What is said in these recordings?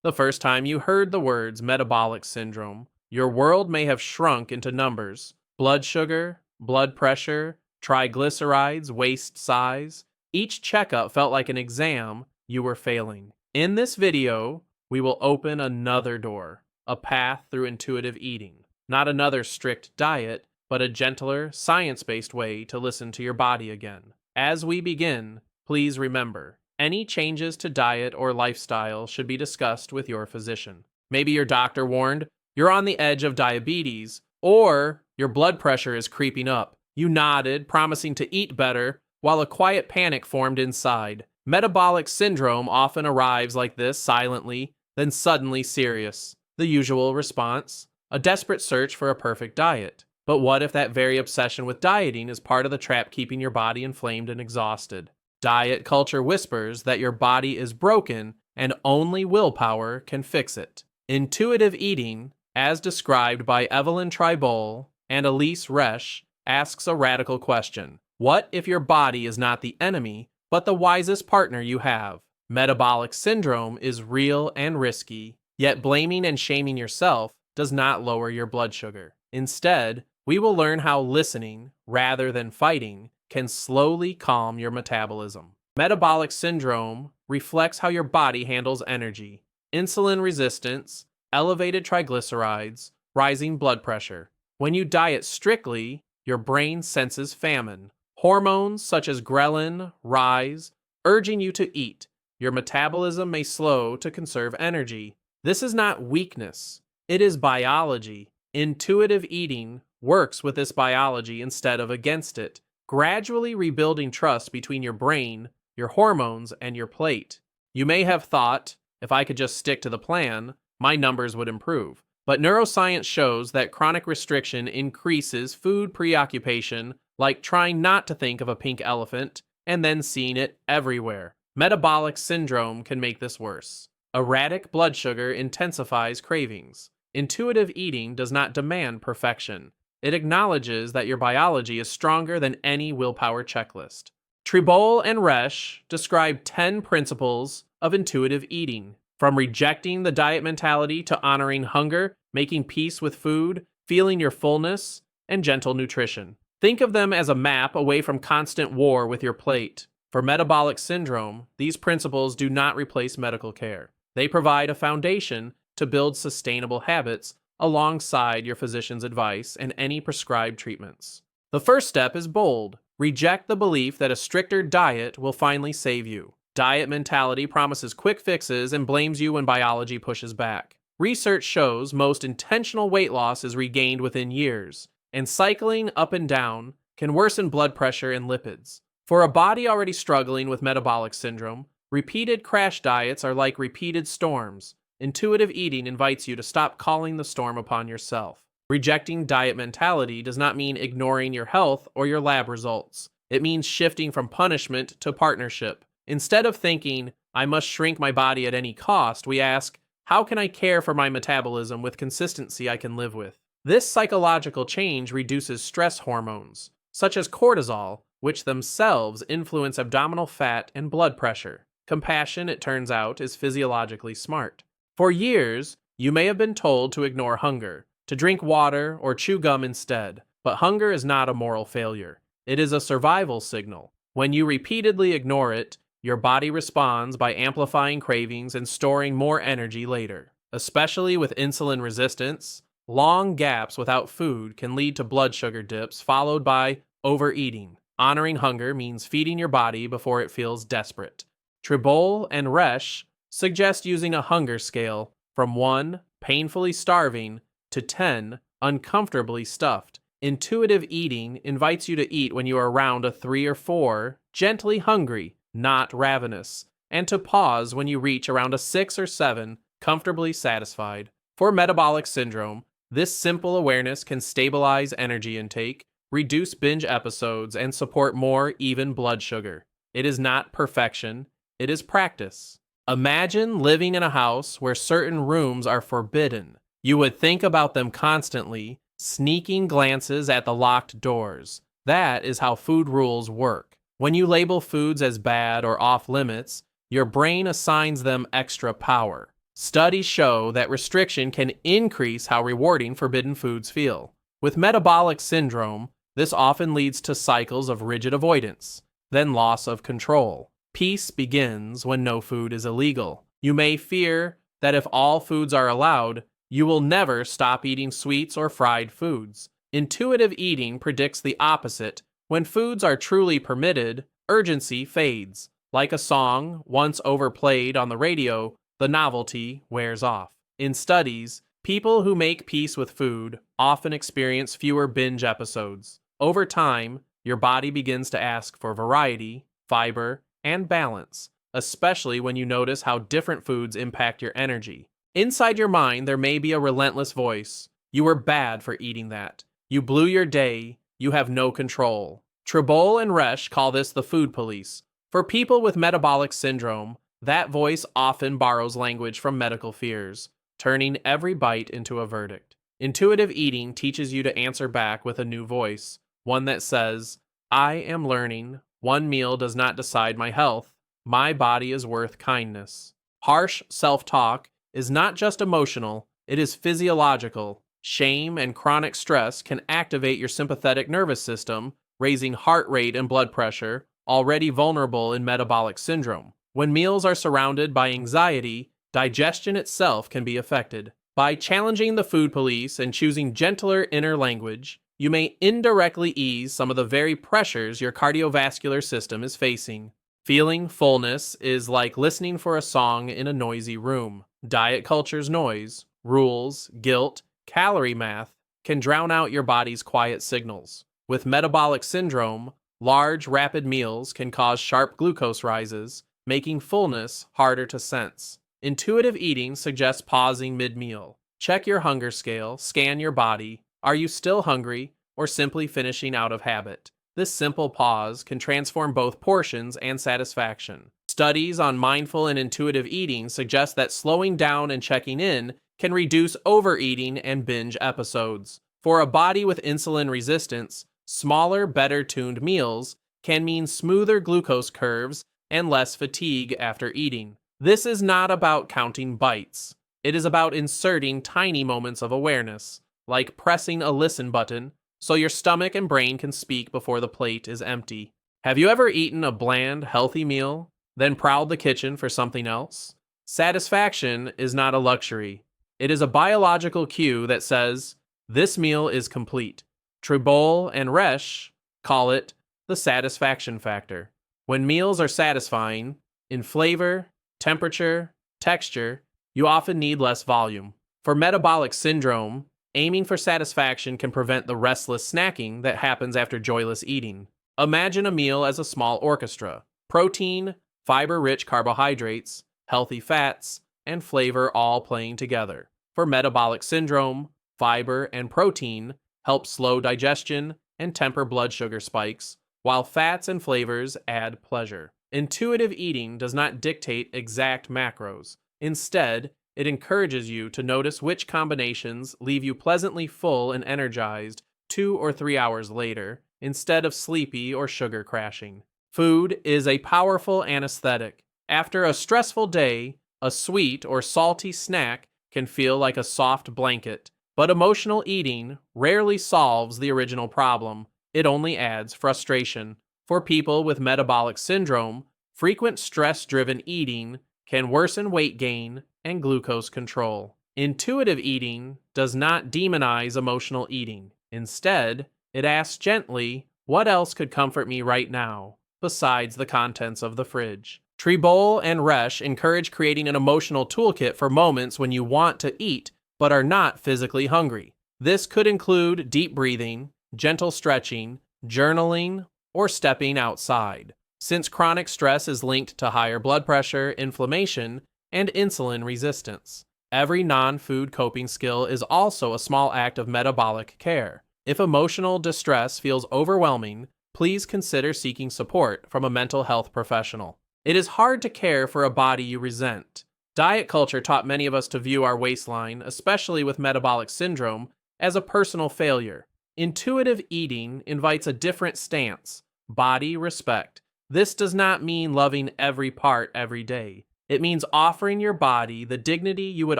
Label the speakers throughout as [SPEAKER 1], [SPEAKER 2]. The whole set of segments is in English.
[SPEAKER 1] The first time you heard the words metabolic syndrome, your world may have shrunk into numbers: blood sugar, blood pressure, triglycerides, waist size. Each checkup felt like an exam you were failing. In this video, we will open another door, a path through intuitive eating. Not another strict diet, but a gentler, science-based way to listen to your body again. As we begin, please remember, any changes to diet or lifestyle should be discussed with your physician. Maybe your doctor warned you're on the edge of diabetes, or your blood pressure is creeping up. You nodded, promising to eat better, while a quiet panic formed inside. Metabolic syndrome often arrives like this, silently, then suddenly serious. The usual response: a desperate search for a perfect diet. But what if that very obsession with dieting is part of the trap keeping your body inflamed and exhausted? Diet culture whispers that your body is broken and only willpower can fix it. Intuitive eating, as described by Evelyn Tribole and Elise Resch, asks a radical question. What if your body is not the enemy, but the wisest partner you have? Metabolic syndrome is real and risky, yet blaming and shaming yourself does not lower your blood sugar. Instead, we will learn how listening, rather than fighting, can slowly calm your metabolism. Metabolic syndrome reflects how your body handles energy: insulin resistance, elevated triglycerides, rising blood pressure. When you diet strictly, your brain senses famine. Hormones such as ghrelin rise, urging you to eat. Your metabolism may slow to conserve energy. This is not weakness, it is biology. Intuitive eating works with this biology instead of against it, gradually rebuilding trust between your brain, your hormones, and your plate. You may have thought, if I could just stick to the plan, my numbers would improve. But neuroscience shows that chronic restriction increases food preoccupation, like trying not to think of a pink elephant and then seeing it everywhere. Metabolic syndrome can make this worse. Erratic blood sugar intensifies cravings. Intuitive eating does not demand perfection. It acknowledges that your biology is stronger than any willpower checklist. Tribole and Resch describe 10 principles of intuitive eating, from rejecting the diet mentality to honoring hunger, making peace with food, feeling your fullness, and gentle nutrition. Think of them as a map away from constant war with your plate. For metabolic syndrome, these principles do not replace medical care. They provide a foundation to build sustainable habits alongside your physician's advice and any prescribed treatments. The first step is bold. Reject the belief that a stricter diet will finally save you. Diet mentality promises quick fixes and blames you when biology pushes back. Research shows most intentional weight loss is regained within years, and cycling up and down can worsen blood pressure and lipids. For a body already struggling with metabolic syndrome, repeated crash diets are like repeated storms. Intuitive eating invites you to stop calling the storm upon yourself. Rejecting diet mentality does not mean ignoring your health or your lab results. It means shifting from punishment to partnership. Instead of thinking, I must shrink my body at any cost, we ask, how can I care for my metabolism with consistency I can live with? This psychological change reduces stress hormones, such as cortisol, which themselves influence abdominal fat and blood pressure. Compassion, it turns out, is physiologically smart. For years, you may have been told to ignore hunger, to drink water or chew gum instead. But hunger is not a moral failure. It is a survival signal. When you repeatedly ignore it, your body responds by amplifying cravings and storing more energy later. Especially with insulin resistance, long gaps without food can lead to blood sugar dips followed by overeating. Honoring hunger means feeding your body before it feels desperate. Tribole and Resch suggest using a hunger scale from 1, painfully starving, to 10, uncomfortably stuffed. Intuitive eating invites you to eat when you are around a 3 or 4, gently hungry, not ravenous, and to pause when you reach around a 6 or 7, comfortably satisfied. For metabolic syndrome, this simple awareness can stabilize energy intake, reduce binge episodes, and support more even blood sugar. It is not perfection, it is practice. Imagine living in a house where certain rooms are forbidden. You would think about them constantly, sneaking glances at the locked doors. That is how food rules work. When you label foods as bad or off limits, your brain assigns them extra power. Studies show that restriction can increase how rewarding forbidden foods feel. With metabolic syndrome, this often leads to cycles of rigid avoidance, then loss of control. Peace begins when no food is illegal. You may fear that if all foods are allowed, you will never stop eating sweets or fried foods. Intuitive eating predicts the opposite. When foods are truly permitted, urgency fades. Like a song once overplayed on the radio, the novelty wears off. In studies, people who make peace with food often experience fewer binge episodes. Over time, your body begins to ask for variety, fiber, and balance, especially when you notice how different foods impact your energy. Inside your mind, there may be a relentless voice. You were bad for eating that. You blew your day. You have no control. Tribole and Resch call this the food police. For people with metabolic syndrome, that voice often borrows language from medical fears, turning every bite into a verdict. Intuitive eating teaches you to answer back with a new voice, one that says, I am learning. One meal does not decide my health. My body is worth kindness. Harsh self-talk is not just emotional, it is physiological. Shame and chronic stress can activate your sympathetic nervous system, raising heart rate and blood pressure, already vulnerable in metabolic syndrome. When meals are surrounded by anxiety, digestion itself can be affected. By challenging the food police and choosing gentler inner language, you may indirectly ease some of the very pressures your cardiovascular system is facing. Feeling fullness is like listening for a song in a noisy room. Diet culture's noise, rules, guilt, calorie math can drown out your body's quiet signals. With metabolic syndrome, large, rapid meals can cause sharp glucose rises, making fullness harder to sense. Intuitive eating suggests pausing mid-meal. Check your hunger scale, scan your body. Are you still hungry or simply finishing out of habit? This simple pause can transform both portions and satisfaction. Studies on mindful and intuitive eating suggest that slowing down and checking in can reduce overeating and binge episodes. For a body with insulin resistance, smaller, better-tuned meals can mean smoother glucose curves and less fatigue after eating. This is not about counting bites. It is about inserting tiny moments of awareness, like pressing a listen button so your stomach and brain can speak before the plate is empty. Have you ever eaten a bland, healthy meal, then prowled the kitchen for something else? Satisfaction is not a luxury. It is a biological cue that says, this meal is complete. Tribole and Resch call it the satisfaction factor. When meals are satisfying, in flavor, temperature, texture, you often need less volume. For metabolic syndrome, aiming for satisfaction can prevent the restless snacking that happens after joyless eating. Imagine a meal as a small orchestra. Protein, fiber-rich carbohydrates, healthy fats, and flavor all playing together. For metabolic syndrome, fiber and protein help slow digestion and temper blood sugar spikes, while fats and flavors add pleasure. Intuitive eating does not dictate exact macros. Instead, it encourages you to notice which combinations leave you pleasantly full and energized 2 or 3 hours later, instead of sleepy or sugar crashing. Food is a powerful anesthetic. After a stressful day, a sweet or salty snack can feel like a soft blanket, but emotional eating rarely solves the original problem. It only adds frustration. For people with metabolic syndrome, frequent stress-driven eating can worsen weight gain and glucose control. Intuitive eating does not demonize emotional eating. Instead, it asks gently, what else could comfort me right now, besides the contents of the fridge? Tribole and Resch encourage creating an emotional toolkit for moments when you want to eat but are not physically hungry. This could include deep breathing, gentle stretching, journaling, or stepping outside. Since chronic stress is linked to higher blood pressure, inflammation, and insulin resistance, every non-food coping skill is also a small act of metabolic care. If emotional distress feels overwhelming, please consider seeking support from a mental health professional. It is hard to care for a body you resent. Diet culture taught many of us to view our waistline, especially with metabolic syndrome, as a personal failure. Intuitive eating invites a different stance, body respect. This does not mean loving every part every day. It means offering your body the dignity you would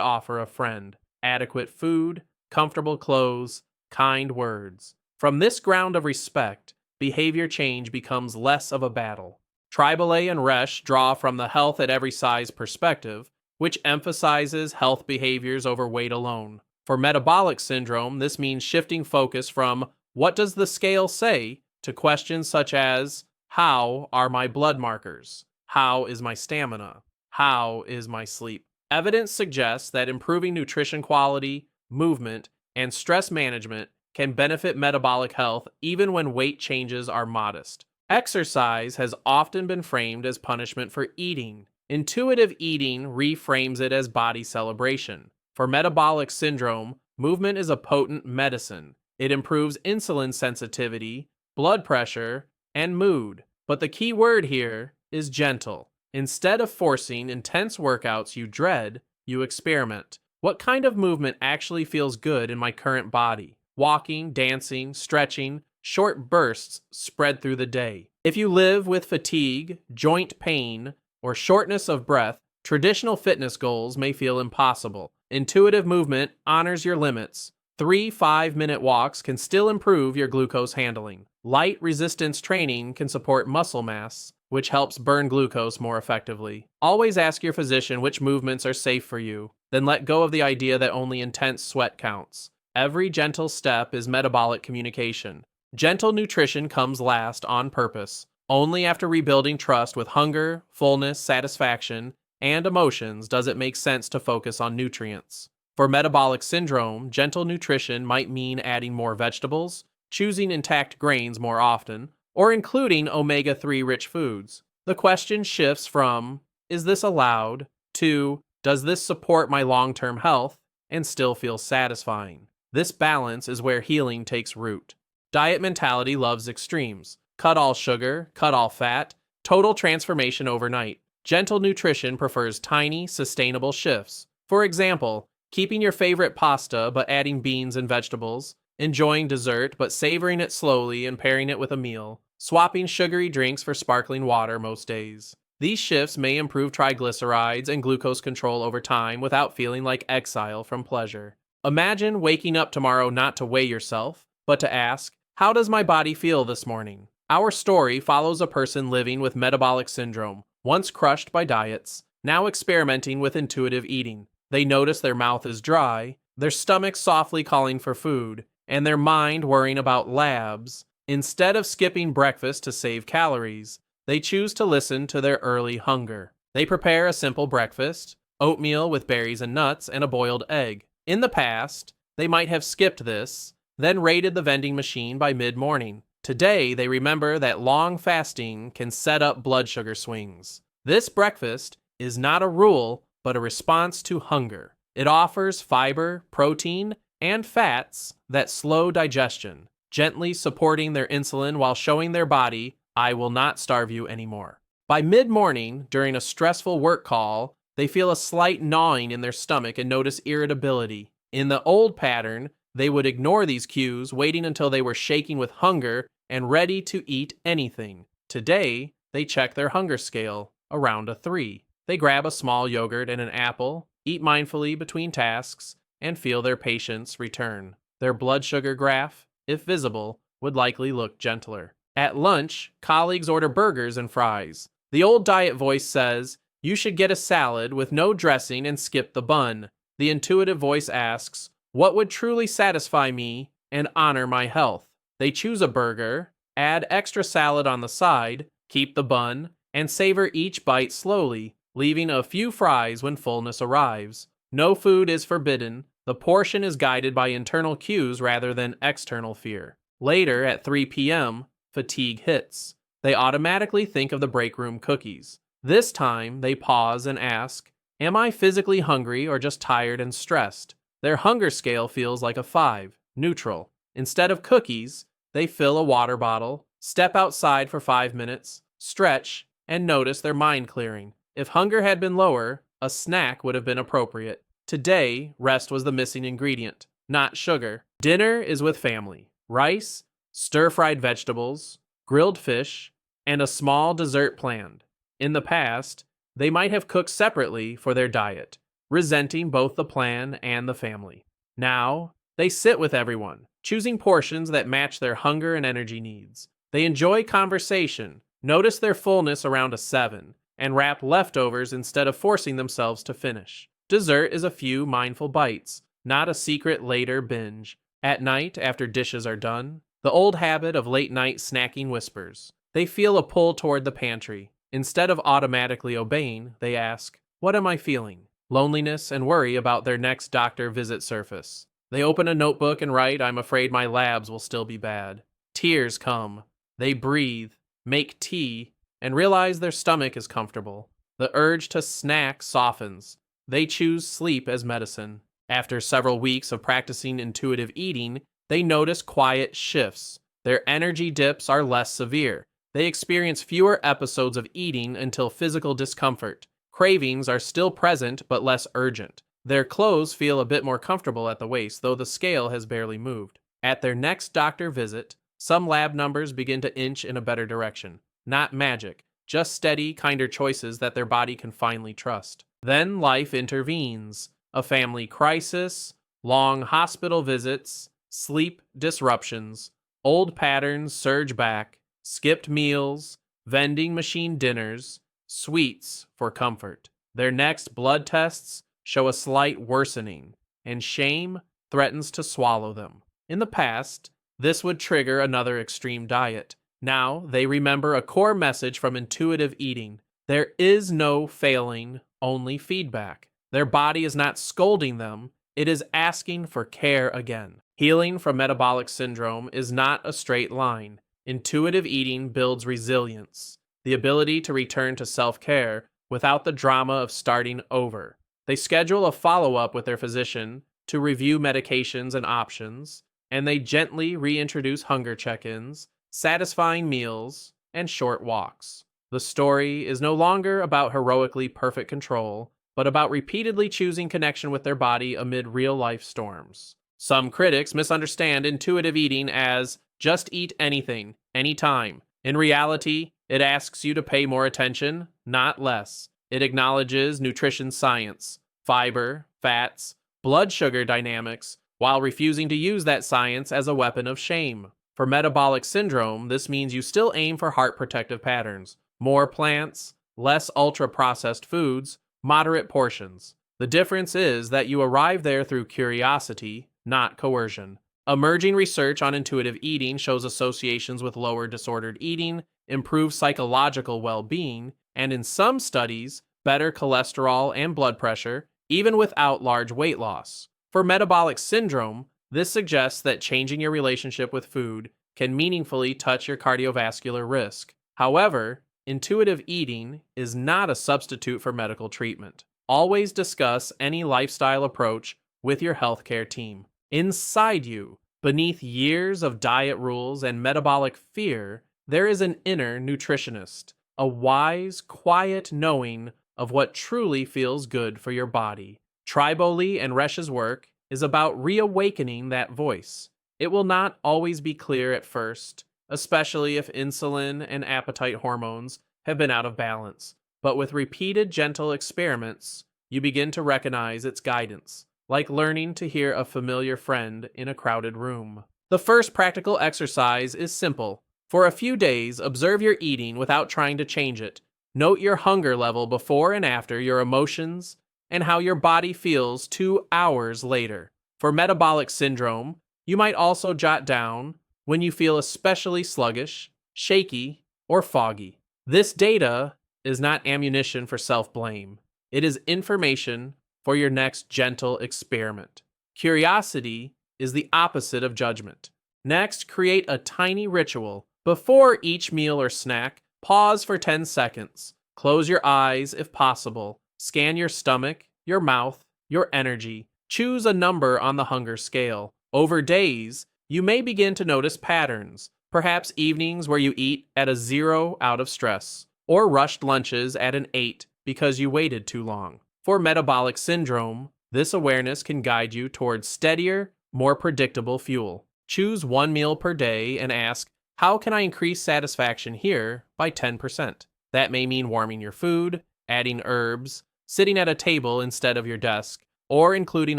[SPEAKER 1] offer a friend: adequate food, comfortable clothes, kind words. From this ground of respect, behavior change becomes less of a battle. Tribal A and Resch draw from the health at every size perspective, which emphasizes health behaviors over weight alone. For metabolic syndrome, this means shifting focus from "what does the scale say" to questions such as "how are my blood markers? How is my stamina? How is my sleep?" Evidence suggests that improving nutrition quality, movement, and stress management can benefit metabolic health even when weight changes are modest. Exercise has often been framed as punishment for eating. Intuitive eating reframes it as body celebration. For metabolic syndrome, movement is a potent medicine. It improves insulin sensitivity, blood pressure, and mood. But the key word here is gentle. Instead of forcing intense workouts you dread, you experiment. What kind of movement actually feels good in my current body? Walking, dancing, stretching, short bursts spread through the day. If you live with fatigue, joint pain, or shortness of breath, traditional fitness goals may feel impossible. Intuitive movement honors your limits. 3 5-minute walks can still improve your glucose handling. Light resistance training can support muscle mass, which helps burn glucose more effectively. Always ask your physician which movements are safe for you, then let go of the idea that only intense sweat counts. Every gentle step is metabolic communication. Gentle nutrition comes last on purpose. Only after rebuilding trust with hunger, fullness, satisfaction, and emotions does it make sense to focus on nutrients. For metabolic syndrome, gentle nutrition might mean adding more vegetables, choosing intact grains more often, or including omega-3 rich foods. The question shifts from, "Is this allowed?" to, "Does this support my long-term health and still feel satisfying?" This balance is where healing takes root. Diet mentality loves extremes. Cut all sugar, cut all fat, total transformation overnight. Gentle nutrition prefers tiny, sustainable shifts. For example, keeping your favorite pasta but adding beans and vegetables, enjoying dessert but savoring it slowly and pairing it with a meal, swapping sugary drinks for sparkling water most days. These shifts may improve triglycerides and glucose control over time without feeling like exile from pleasure. Imagine waking up tomorrow not to weigh yourself, but to ask, "How does my body feel this morning?" Our story follows a person living with metabolic syndrome, once crushed by diets, now experimenting with intuitive eating. They notice their mouth is dry, their stomach softly calling for food, and their mind worrying about labs. Instead of skipping breakfast to save calories, they choose to listen to their early hunger. They prepare a simple breakfast: oatmeal with berries and nuts and a boiled egg. In the past, they might have skipped this, then raided the vending machine by mid-morning. Today, they remember that long fasting can set up blood sugar swings. This breakfast is not a rule, but a response to hunger. It offers fiber, protein, and fats that slow digestion, gently supporting their insulin while showing their body, "I will not starve you anymore." By mid-morning, during a stressful work call, they feel a slight gnawing in their stomach and notice irritability. In the old pattern, they would ignore these cues, waiting until they were shaking with hunger and ready to eat anything. Today, they check their hunger scale, around a 3. They grab a small yogurt and an apple, eat mindfully between tasks, and feel their patience return. Their blood sugar graph, if visible, would likely look gentler. At lunch, colleagues order burgers and fries. The old diet voice says, "You should get a salad with no dressing and skip the bun." The intuitive voice asks, "What would truly satisfy me and honor my health?" They choose a burger, add extra salad on the side, keep the bun, and savor each bite slowly, leaving a few fries when fullness arrives. No food is forbidden. The portion is guided by internal cues rather than external fear. Later, at 3 p.m., fatigue hits. They automatically think of the break room cookies. This time, they pause and ask, "Am I physically hungry or just tired and stressed?" Their hunger scale feels like a 5, neutral. Instead of cookies, they fill a water bottle, step outside for 5 minutes, stretch, and notice their mind clearing. If hunger had been lower, a snack would have been appropriate. Today, rest was the missing ingredient, not sugar. Dinner is with family: rice, stir-fried vegetables, grilled fish, and a small dessert planned. In the past, they might have cooked separately for their diet, resenting both the plan and the family. Now, they sit with everyone, choosing portions that match their hunger and energy needs. They enjoy conversation, notice their fullness around a 7, and wrap leftovers instead of forcing themselves to finish. Dessert is a few mindful bites, not a secret later binge. At night, after dishes are done, the old habit of late-night snacking whispers. They feel a pull toward the pantry. Instead of automatically obeying, they ask, "What am I feeling?" Loneliness and worry about their next doctor visit surface. They open a notebook and write, "I'm afraid my labs will still be bad." Tears come. They breathe, make tea, and realize their stomach is comfortable. The urge to snack softens. They choose sleep as medicine. After several weeks of practicing intuitive eating, they notice quiet shifts. Their energy dips are less severe. They experience fewer episodes of eating until physical discomfort. Cravings are still present but less urgent. Their clothes feel a bit more comfortable at the waist, though the scale has barely moved. At their next doctor visit, some lab numbers begin to inch in a better direction. Not magic, just steady, kinder choices that their body can finally trust. Then life intervenes. A family crisis, long hospital visits, sleep disruptions, old patterns surge back, skipped meals, vending machine dinners, sweets for comfort. Their next blood tests show a slight worsening, and shame threatens to swallow them. In the past, this would trigger another extreme diet. Now, they remember a core message from intuitive eating. There is no failing, only feedback. Their body is not scolding them, it is asking for care again. Healing from metabolic syndrome is not a straight line. Intuitive eating builds resilience, the ability to return to self-care without the drama of starting over. They schedule a follow-up with their physician to review medications and options, and they gently reintroduce hunger check-ins, satisfying meals, and short walks. The story is no longer about heroically perfect control, but about repeatedly choosing connection with their body amid real-life storms. Some critics misunderstand intuitive eating as just eat anything, anytime. In reality, it asks you to pay more attention, not less. It acknowledges nutrition science, fiber, fats, blood sugar dynamics, while refusing to use that science as a weapon of shame. For metabolic syndrome, this means you still aim for heart protective patterns. More plants, less ultra-processed foods, moderate portions. The difference is that you arrive there through curiosity, not coercion. Emerging research on intuitive eating shows associations with lower disordered eating, improved psychological well-being, and in some studies, better cholesterol and blood pressure, even without large weight loss. For metabolic syndrome, this suggests that changing your relationship with food can meaningfully touch your cardiovascular risk. However, intuitive eating is not a substitute for medical treatment. Always discuss any lifestyle approach with your healthcare team. Inside you, beneath years of diet rules and metabolic fear, there is an inner nutritionist, a wise, quiet knowing of what truly feels good for your body. Triboli and Resh's work is about reawakening that voice. It will not always be clear at first, especially if insulin and appetite hormones have been out of balance. But with repeated gentle experiments, you begin to recognize its guidance, like learning to hear a familiar friend in a crowded room. The first practical exercise is simple. For a few days, observe your eating without trying to change it. Note your hunger level before and after, your emotions, and how your body feels 2 hours later. For metabolic syndrome, you might also jot down when you feel especially sluggish, shaky, or foggy. This data is not ammunition for self-blame. It is information for your next gentle experiment. Curiosity is the opposite of judgment. Next, create a tiny ritual. Before each meal or snack, pause for 10 seconds. Close your eyes if possible. Scan your stomach, your mouth, your energy. Choose a number on the hunger scale. Over days, you may begin to notice patterns. Perhaps evenings where you eat at a 0 out of stress, or rushed lunches at an 8 because you waited too long. For metabolic syndrome, this awareness can guide you towards steadier, more predictable fuel. Choose one meal per day and ask, how can I increase satisfaction here by 10%? That may mean warming your food, adding herbs, sitting at a table instead of your desk, or including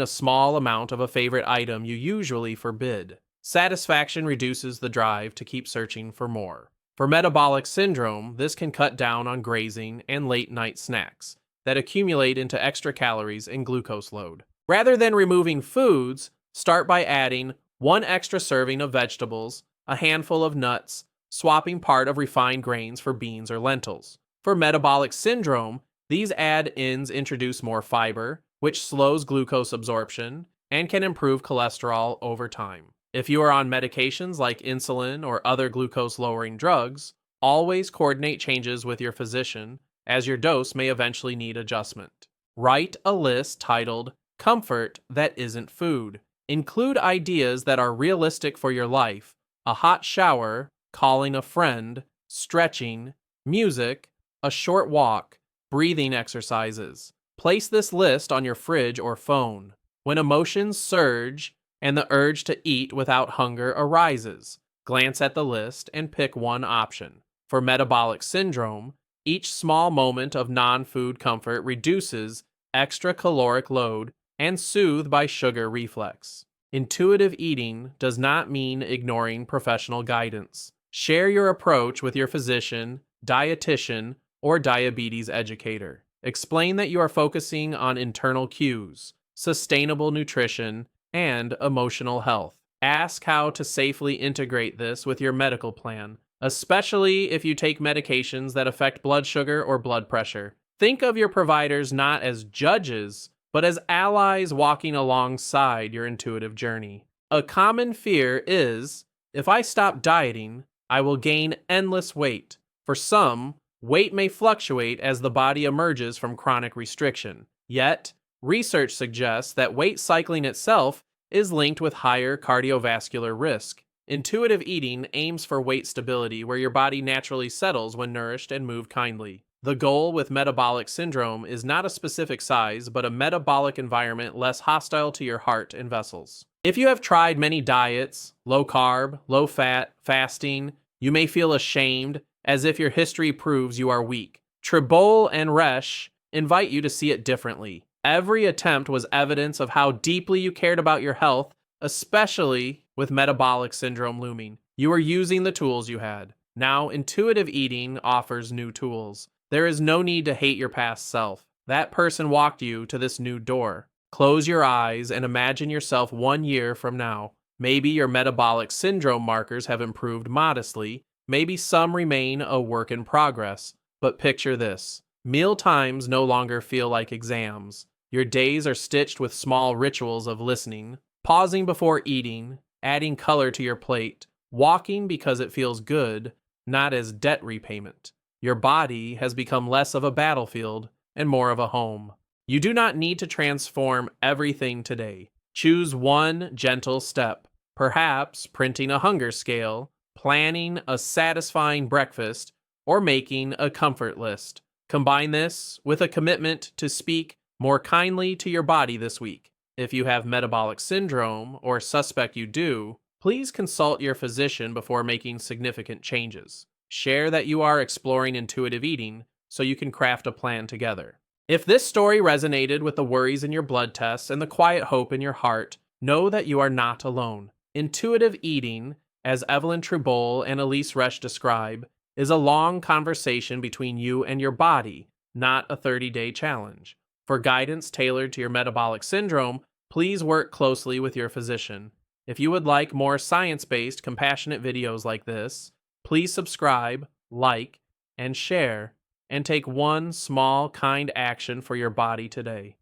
[SPEAKER 1] a small amount of a favorite item you usually forbid. Satisfaction reduces the drive to keep searching for more. For metabolic syndrome, this can cut down on grazing and late-night snacks that accumulate into extra calories and glucose load. Rather than removing foods, start by adding one extra serving of vegetables, a handful of nuts, swapping part of refined grains for beans or lentils. For metabolic syndrome, these add-ins introduce more fiber, which slows glucose absorption and can improve cholesterol over time. If you are on medications like insulin or other glucose-lowering drugs, always coordinate changes with your physician, as your dose may eventually need adjustment. Write a list titled Comfort That Isn't Food. Include ideas that are realistic for your life: a hot shower, calling a friend, stretching, music, a short walk, breathing exercises. Place this list on your fridge or phone. When emotions surge and the urge to eat without hunger arises, glance at the list and pick one option. For metabolic syndrome, each small moment of non-food comfort reduces extra caloric load and soothed by sugar reflex. Intuitive eating does not mean ignoring professional guidance. Share your approach with your physician, dietitian, or diabetes educator. Explain that you are focusing on internal cues, sustainable nutrition, and emotional health. Ask how to safely integrate this with your medical plan, especially if you take medications that affect blood sugar or blood pressure. Think of your providers not as judges, but as allies walking alongside your intuitive journey. A common fear is, if I stop dieting, I will gain endless weight. For some, weight may fluctuate as the body emerges from chronic restriction. Yet, research suggests that weight cycling itself is linked with higher cardiovascular risk. Intuitive eating aims for weight stability where your body naturally settles when nourished and moved kindly. The goal with metabolic syndrome is not a specific size, but a metabolic environment less hostile to your heart and vessels. If you have tried many diets, low carb, low fat, fasting, you may feel ashamed, as if your history proves you are weak. Tribole and Resch invite you to see it differently. Every attempt was evidence of how deeply you cared about your health, especially with metabolic syndrome looming. You were using the tools you had. Now, intuitive eating offers new tools. There is no need to hate your past self. That person walked you to this new door. Close your eyes and imagine yourself 1 year from now. Maybe your metabolic syndrome markers have improved modestly. Maybe some remain a work in progress. But picture this. Meal times no longer feel like exams. Your days are stitched with small rituals of listening, pausing before eating, adding color to your plate, walking because it feels good, not as debt repayment. Your body has become less of a battlefield and more of a home. You do not need to transform everything today. Choose one gentle step, perhaps printing a hunger scale, planning a satisfying breakfast, or making a comfort list. Combine this with a commitment to speak more kindly to your body this week. If you have metabolic syndrome or suspect you do, please consult your physician before making significant changes. Share that you are exploring intuitive eating so you can craft a plan together. If this story resonated with the worries in your blood tests and the quiet hope in your heart, know that you are not alone. Intuitive eating, as Evelyn Tribole and Elise Resch describe, is a long conversation between you and your body, not a 30-day challenge. For guidance tailored to your metabolic syndrome, please work closely with your physician. If you would like more science-based, compassionate videos like this, please subscribe, like, and share, and take one small, kind action for your body today.